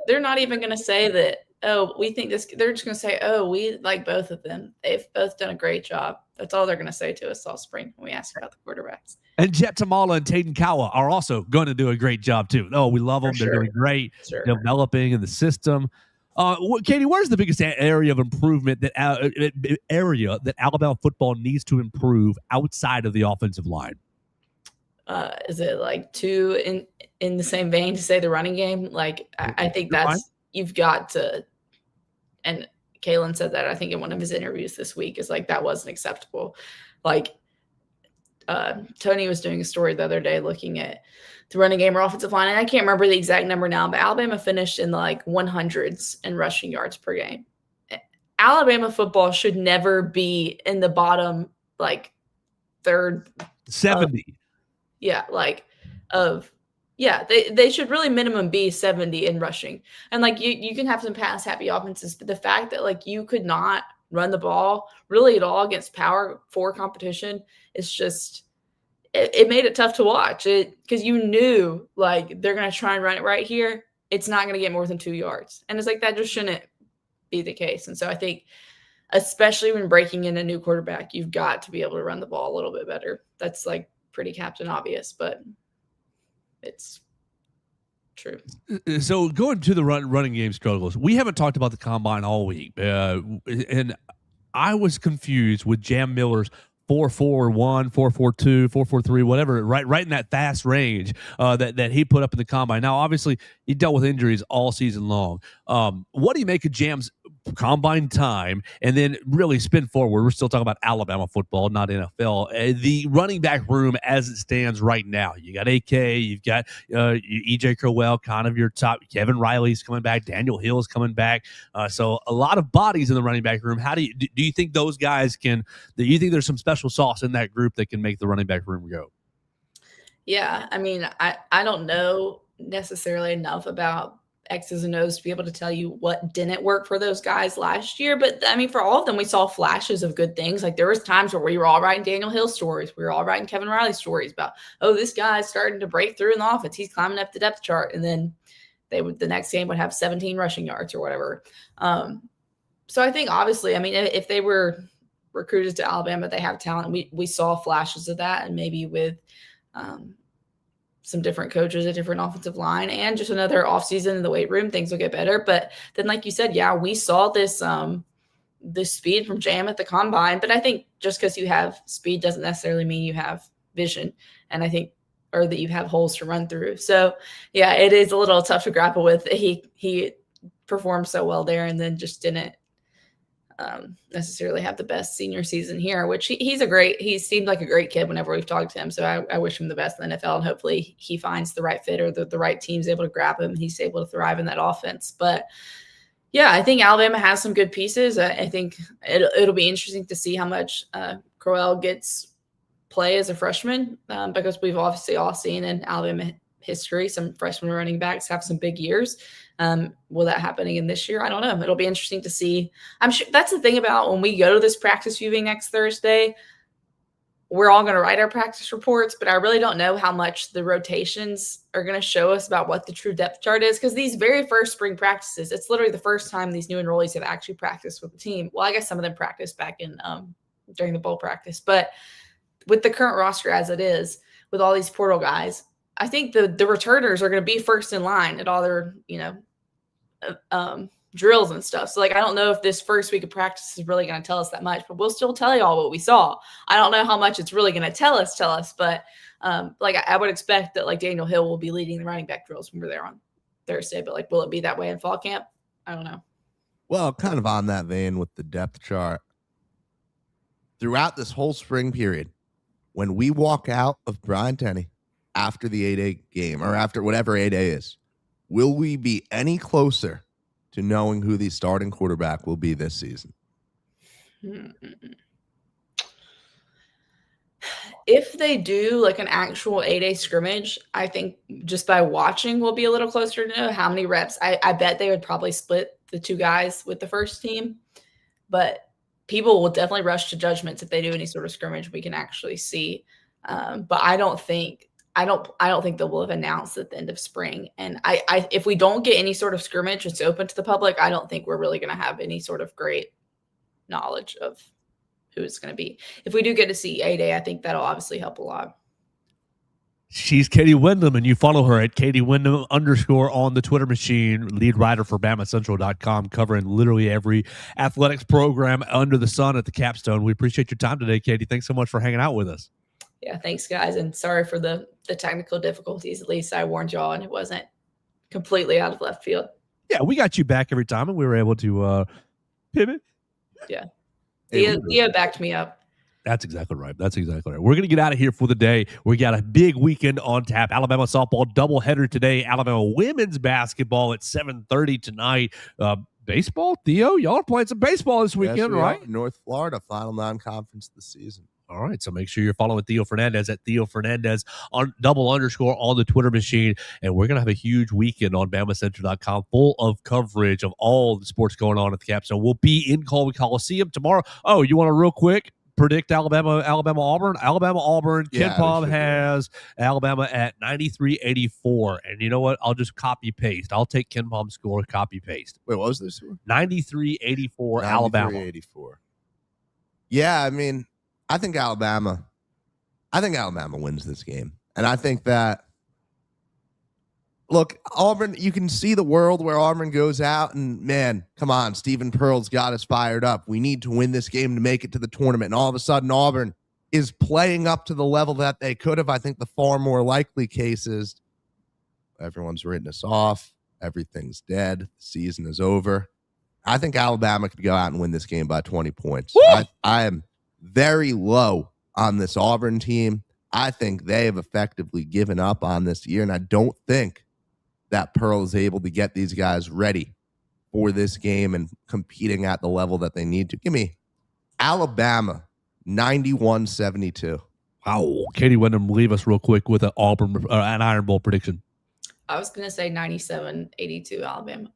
they're not even going to say that, oh, we think this. They're just going to say, oh, we like both of them. They've both done a great job. That's all they're going to say to us all spring when we ask about the quarterbacks. And Jet Tamala and Taden Kawa are also going to do a great job too. Oh, we love them. They're doing great, developing in the system. Katie, where's the biggest area of improvement that Alabama football needs to improve outside of the offensive line? Is it like two in the same vein to say the running game? Like I think you've got to, and Kalen said that I think in one of his interviews this week, is like that wasn't acceptable. Like Tony was doing a story the other day looking at the running game or offensive line, and I can't remember the exact number now, but Alabama finished in the like 100s in rushing yards per game. Alabama football should never be in the bottom like third 70. They should really minimum be 70 in rushing. And like you can have some pass happy offenses, but the fact that like you could not run the ball really at all against power 4 competition is just it made it tough to watch it, because you knew like they're going to try and run it right here. It's not going to get more than 2 yards. And it's like that just shouldn't be the case. And so I think especially when breaking in a new quarterback, you've got to be able to run the ball a little bit better. That's like pretty captain obvious, but it's true. So going to the running game struggles, we haven't talked about the combine all week, and I was confused with Jam Miller's 4.41, 4.42, 4.43, whatever, right in that fast range that he put up in the combine. Now, obviously, he dealt with injuries all season long. What do you make of Jam's combine time? And then really spin forward. We're still talking about Alabama football, not NFL. The running back room as it stands right now. You got AK, you've got EJ Crowell, kind of your top. Kevin Riley's coming back. Daniel Hill's coming back. So a lot of bodies in the running back room. How do you think those guys can? Do you think there's some special sauce in that group that can make the running back room go? Yeah, I mean, I don't know necessarily enough about X's and O's to be able to tell you what didn't work for those guys last year. But I mean, for all of them, we saw flashes of good things. Like there was times where we were all writing Daniel Hill stories. We were all writing Kevin Riley stories about, oh, this guy's starting to break through in the offense. He's climbing up the depth chart. And then the next game would have 17 rushing yards or whatever. So I think obviously, I mean, if they were recruited to Alabama, they have talent. We saw flashes of that, and maybe with some different coaches, a different offensive line, and just another offseason in the weight room, things will get better. But then, like you said, yeah, we saw this speed from Jam at the combine. But I think just because you have speed doesn't necessarily mean you have vision, and I think, or that you have holes to run through. So yeah, it is a little tough to grapple with. He performed so well there, and then just didn't necessarily have the best senior season here, which he seemed like a great kid whenever we've talked to him. So I wish him the best in the NFL, and hopefully he finds the right fit, or the right team's able to grab him and he's able to thrive in that offense. But yeah, I think Alabama has some good pieces. I think it'll be interesting to see how much Crowell gets play as a freshman, because we've obviously all seen in Alabama history some freshman running backs have some big years. Will that happen again this year? I don't know. It'll be interesting to see. I'm sure that's the thing about when we go to this practice viewing next Thursday, we're all going to write our practice reports, but I really don't know how much the rotations are going to show us about what the true depth chart is. Because these very first spring practices, it's literally the first time these new enrollees have actually practiced with the team. Well, I guess some of them practiced back in during the bowl practice, but with the current roster as it is, with all these portal guys, I think the returners are going to be first in line at all their, drills and stuff. So like, I don't know if this first week of practice is really going to tell us that much, but we'll still tell you all what we saw. I don't know how much it's really going to tell us, but I would expect that like Daniel Hill will be leading the running back drills when we're there on Thursday, but like, will it be that way in fall camp? I don't know. Well, kind of on that vein with the depth chart, throughout this whole spring period, when we walk out of Brian Tenney, after the 8A game or after whatever 8A is, will we be any closer to knowing who the starting quarterback will be this season? If they do like an actual 8A scrimmage, I think just by watching we'll be a little closer to know how many reps. I bet they would probably split the two guys with the first team, but people will definitely rush to judgments if they do any sort of scrimmage we can actually see. But I don't think they will have announced at the end of spring. And I if we don't get any sort of scrimmage, it's open to the public. I don't think we're really going to have any sort of great knowledge of who it's going to be. If we do get to see 8A, I think that'll obviously help a lot. She's Katie Windham, and you follow her at Katie Windham _ on the Twitter machine, lead writer for BamaCentral.com, covering literally every athletics program under the sun at the capstone. We appreciate your time today, Katie. Thanks so much for hanging out with us. Yeah, thanks, guys. And sorry for the technical difficulties. At least I warned y'all, and it wasn't completely out of left field. Yeah, we got you back every time, and we were able to pivot. Yeah. Theo backed me up. That's exactly right. We're going to get out of here for the day. We got a big weekend on tap. Alabama softball doubleheader today. Alabama women's basketball at 7:30 tonight. Baseball, Theo, y'all are playing some baseball this weekend, right? North Florida, final non-conference of the season. All right, so make sure you're following Theo Fernandez at Theo Fernandez on _ on the Twitter machine. And we're going to have a huge weekend on BamaCentral.com full of coverage of all the sports going on at the Capstone. We'll be in Colby Coliseum tomorrow. Oh, you want to real quick predict Alabama, Auburn? Auburn. Yeah, Ken Pom has Alabama at 93-84. And you know what? I'll just copy-paste. I'll take Ken Pom's score, copy-paste. Wait, what was this score? 93-84 Alabama. 93-84. Yeah, I mean, I think Alabama wins this game. And I think that, look, Auburn, you can see the world where Auburn goes out and, man, come on, Stephen Pearl's got us fired up. We need to win this game to make it to the tournament. And all of a sudden, Auburn is playing up to the level that they could have. I think the far more likely case is everyone's written us off. Everything's dead. The season is over. I think Alabama could go out and win this game by 20 points. I am very low on this Auburn team. I think they have effectively given up on this year, and I don't think that Pearl is able to get these guys ready for this game and competing at the level that they need to. Give me Alabama 91-72. Wow. Katie Windham, leave us real quick with an Iron Bowl prediction. I was going to say 97-82 Alabama.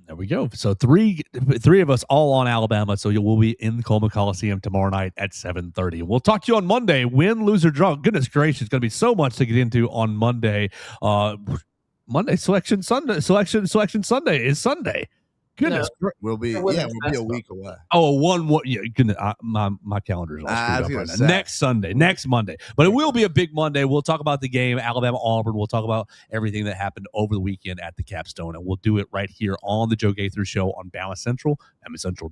There we go. So three of us all on Alabama. So we'll be in Coleman Coliseum tomorrow night at 7:30. We'll talk to you on Monday. Win, lose, or draw. Goodness gracious, going to be so much to get into on Monday. Monday Selection Sunday is Sunday. Goodness, we'll be a week away. Oh, yeah. Goodness, my calendar is all screwed up right now. Next Monday, but it will be a big Monday. We'll talk about the game, Alabama Auburn. We'll talk about everything that happened over the weekend at the Capstone, and we'll do it right here on the Joe Gaither Show on BamaCentral, BamaCentral.